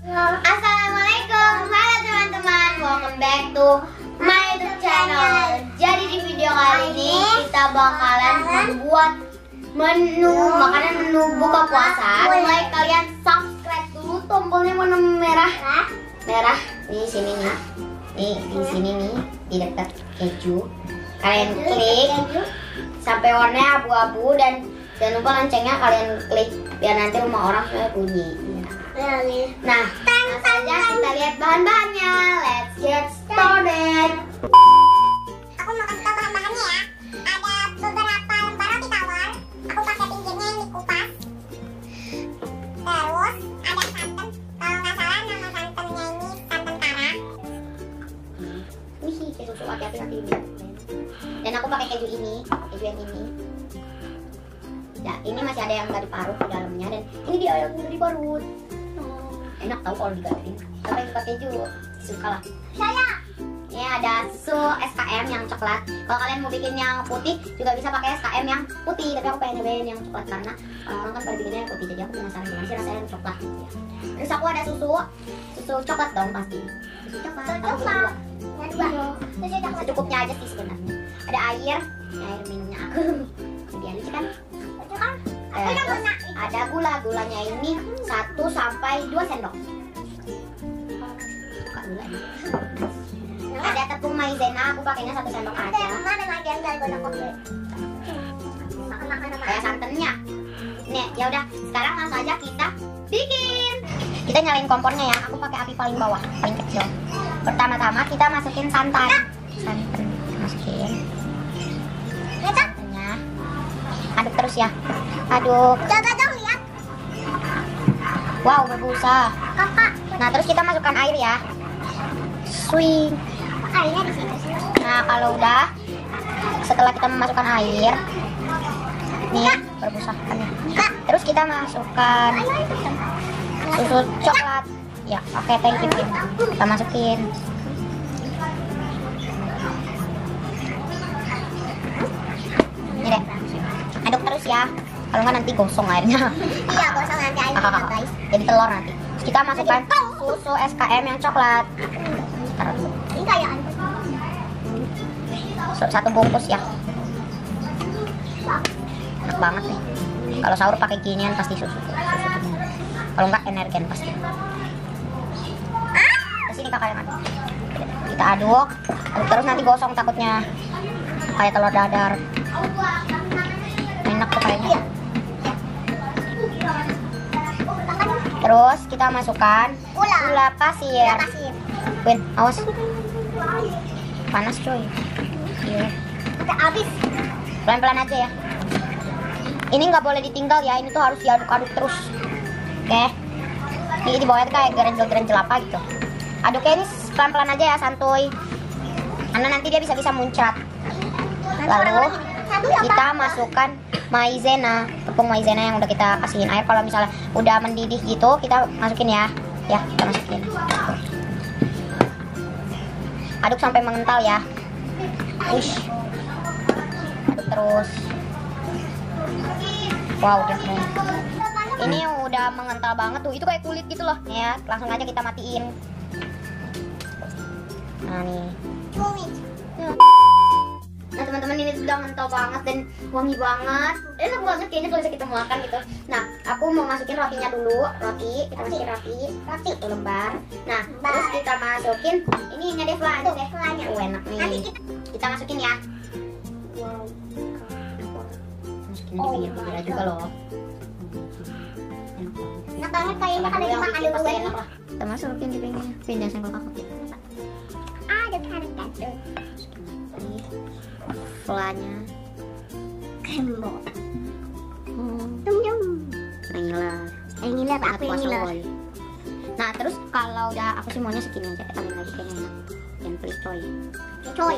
Assalamualaikum, halo teman-teman, welcome back to my YouTube channel. Jadi di video kali ini kita bakalan membuat menu buka puasa. Mulai kalian subscribe dulu, tombolnya warna merah di sini nih, di sini nih, di dekat keju. Kalian klik sampai warnanya abu-abu dan jangan lupa loncengnya kalian klik biar nanti rumah orang sudah bunyi. Nah, langsung saja kita lihat bahan-bahannya. Let's get started. Aku mau kasih tahu bahan-bahannya ya. Ada beberapa lembar roti tawar. Aku pakai pinggirnya yang dikupas. Terus ada santan. Kalau nggak salah nama santannya ini santan kara. Ini sih keju susu, hati-hati nanti ini. Dan aku pakai keju yang ini. Ya, ini masih ada yang nggak diparut di dalamnya dan ini dia yang udah diparut. Enak tau kalau digaring. Siapa yang suka keju? Suka lah. Saya. Ini ada susu SKM yang coklat. Kalau kalian mau bikin yang putih juga bisa pakai SKM yang putih. Tapi aku pengen nyobain yang coklat karena orang-orang kan pada bikinnya yang putih. Jadi aku penasaran gimana sih rasanya yang coklat. Terus aku ada susu coklat dong pasti. Susu coklat. Secukupnya aja sih sebenarnya. Ada air minumnya aku. Kemudian ini kan. Ada gulanya ini 1 sampai 2 sendok. Suka gula ini. Ada tepung maizena, aku pakainya 1 sendok aja. Kayak santannya. Nih, ya udah. Sekarang langsung aja kita bikin. Kita nyalain kompornya ya. Aku pakai api paling bawah, paling kecil. Pertama-tama kita masukin santan. Masukin. Santannya. Aduk terus ya. Aduk. Coba dong lihat. Wow, berbusa. Kakak. Nah, terus kita masukkan air ya. Swing. Airnya di situ. Nah, kalau udah, setelah kita memasukkan air, nih berbusa kan ya. Terus kita masukkan susu coklat. Ya, oke, thank you. Kita masukin. Ini deh. Aduk terus ya. Kalau nggak nanti gosong airnya. Iya, gosong nanti airnya guys. Jadi telur nanti. Terus kita masukkan susu SKM yang coklat. Taruh dulu. Ini kayak 1 bungkus ya. Enak banget nih. Kalau sahur pakai ginian pasti susu. Kalau nggak energen pasti. Terus ini kakak yang aduk. Kita aduk terus nanti gosong takutnya kayak telur dadar. Enak tuh kayaknya. Terus kita masukkan gula pasir. Win, awas. Panas coy. Iya. Udah habis. Pelan-pelan aja ya. Ini nggak boleh ditinggal ya. Ini tuh harus diaduk-aduk terus. Oke. Ini di bawahnya kayak gerenjel-gerenjel apa gitu. Aduknya ini pelan-pelan aja ya, santuy. Karena nanti dia bisa muncrat. Lalu kita masukkan maizena, tepung maizena yang udah kita kasihin air. Kalau misalnya udah mendidih gitu, kita masukin ya. Ya, kita masukin. Aduk sampai mengental ya. Ush. Aduk terus. Wow, udah keren. Ini udah mengental banget tuh. Itu kayak kulit gitu loh. Ya, langsung aja kita matiin. Nah, nih. Nah teman-teman, ini sudah mental banget dan wangi banget. Enak banget kayaknya kalau bisa kita makan gitu. Nah, aku mau masukin rotinya dulu. Kita masukin roti 1 lembar. Nah, terus kita masukin ini deh flanya. Enak nih. Kita masukin ya. Wow. Masukin di pinggir-pinggir juga loh. Enak banget kayaknya kalau dimakan dulu enak lah. Kita masukin di pinggir senggol kakak. Ada karena flanya kembok. Ngiler Pak, aku yang ngiler. Nah, terus kalau udah aku sih maunya segini aja, tambahin lagi kayaknya enak. Jangan pelit Coy.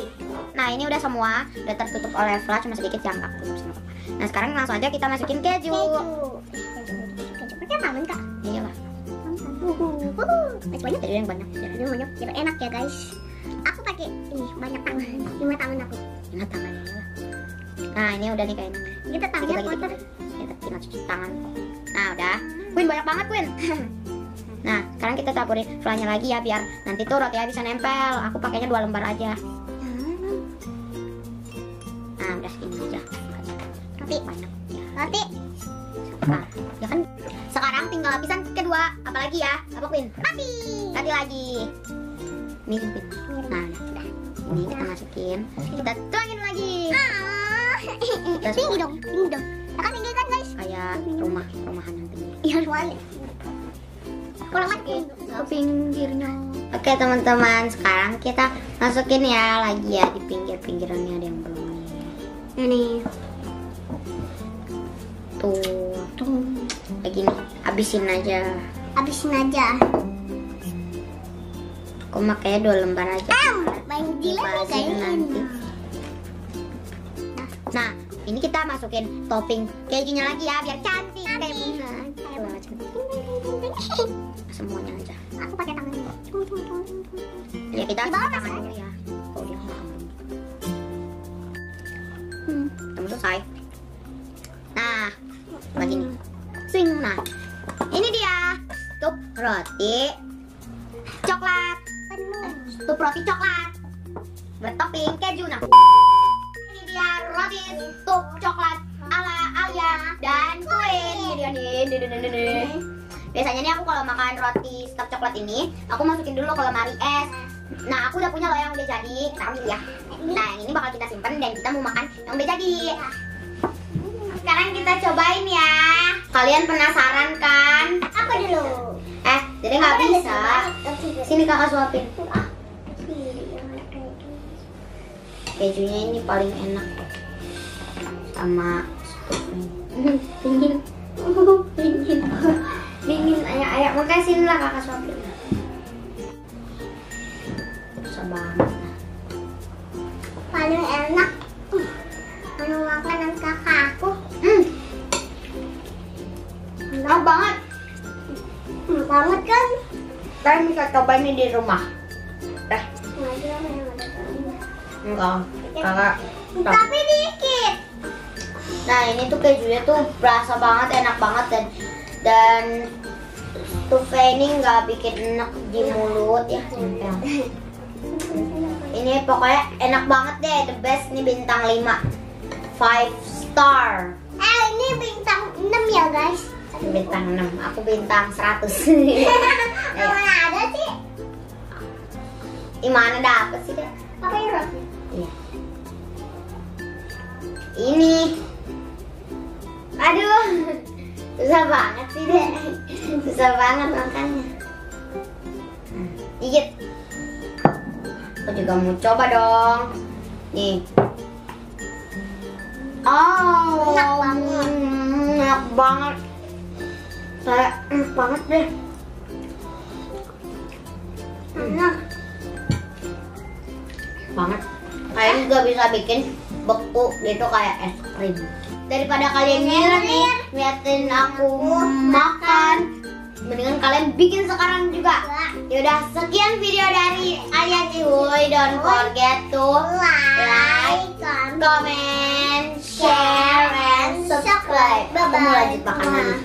Nah, ini udah semua, udah tertutup oleh flash, cuma sedikit jangkak. Nah, sekarang langsung aja kita masukin keju. Pakai tangan kak? Iyalah. Banyak Jadi yang banyak. biar enak ya guys. Aku pakai ini banyak tangan, 5 tangan aku. Enak tangannya lah. Nah, ini udah nih kayaknya. Kita tangannya kotor. Kita tinggal cuci tangan. Nah, udah. Queen banyak banget, Queen. Nah, sekarang kita campurin flannya lagi ya biar nanti tuh rotinya bisa nempel. Aku pakainya 2 lembar aja. Nah, udah segini aja. Roti. Banyak ya. Roti. Nah, ya kan. Sekarang tinggal lapisan kedua. Apalagi ya? Apa Queen? Roti. Roti lagi. Ini Queen. Nah, udah. Ini kita masukin. Kita tuangin lagi. Tinggi dong, tinggi dong. Akan tinggi kan guys? Kayak rumahan yang tinggi. Iya soalnya. Kurang mati. Ke pinggirnya. Oke teman-teman, sekarang kita masukin ya lagi ya di pinggir-pinggirannya ada yang belum nih. Ini. Tuh. Kayak gini, habisin aja. Habisin aja. Aku makanya 2 lembar aja. Main jilat nih Habisin kayaknya. nanti. Nah, ini kita masukin topping kejunya lagi ya biar cantik kayak bunga. Semuanya aja. Aku pakai tangan. Ya kita Di bawah tangan dulu ya. Kalau dia nggak Kamu selesai. Nah, begini. Swing. Nah, ini dia tup roti coklat. Tup roti coklat bertopping keju. Nah, ini dia roti tup coklat ala Alia dan Queen. Ini dia nih. Biasanya nih aku kalau makan roti stup coklat ini, aku masukin dulu ke lemari es. Nah, aku udah punya loh yang udah jadi. Taruh dulu ya. Nah, yang ini bakal kita simpen dan kita mau makan yang udah jadi. Sekarang kita cobain ya. Kalian penasaran kan? Apa dulu? Jadi nggak bisa. Sini kakak suapin. Kejunya ini paling enak sama dingin ayak makasih lah kakak suapin. Susah banget. Paling enak menu makanan kakakku. Enak banget. Banget kan? Kalian bisa coba ini di rumah. Enggak, kakak. Tapi dikit. Nah, ini tuh kejunya tuh berasa banget, enak banget dan stuffnya ini nggak bikin enak di mulut ya. Ini pokoknya enak banget deh, the best. Ini bintang 5, 5 star. Ini bintang 6 ya guys. Bintang 6, aku bintang 100. Mana ada sih? Gimana dapet sih deh? Apa ini roti? Iya. Ini. Aduh. Susah banget sih deh. Susah banget makannya. Gigit. Aku juga mau coba dong. Nih. Oh, Enak banget. Enak banget. Kayak enak banget deh. Enak Banget. Kalian juga bisa bikin beku gitu kayak es krim. Daripada kalian liatin aku makan, mendingan kalian bikin sekarang juga. Yaudah, sekian video dari Alia Cihuy. Don't forget to like, comment, share, and subscribe. Aku mau lanjut makan lagi.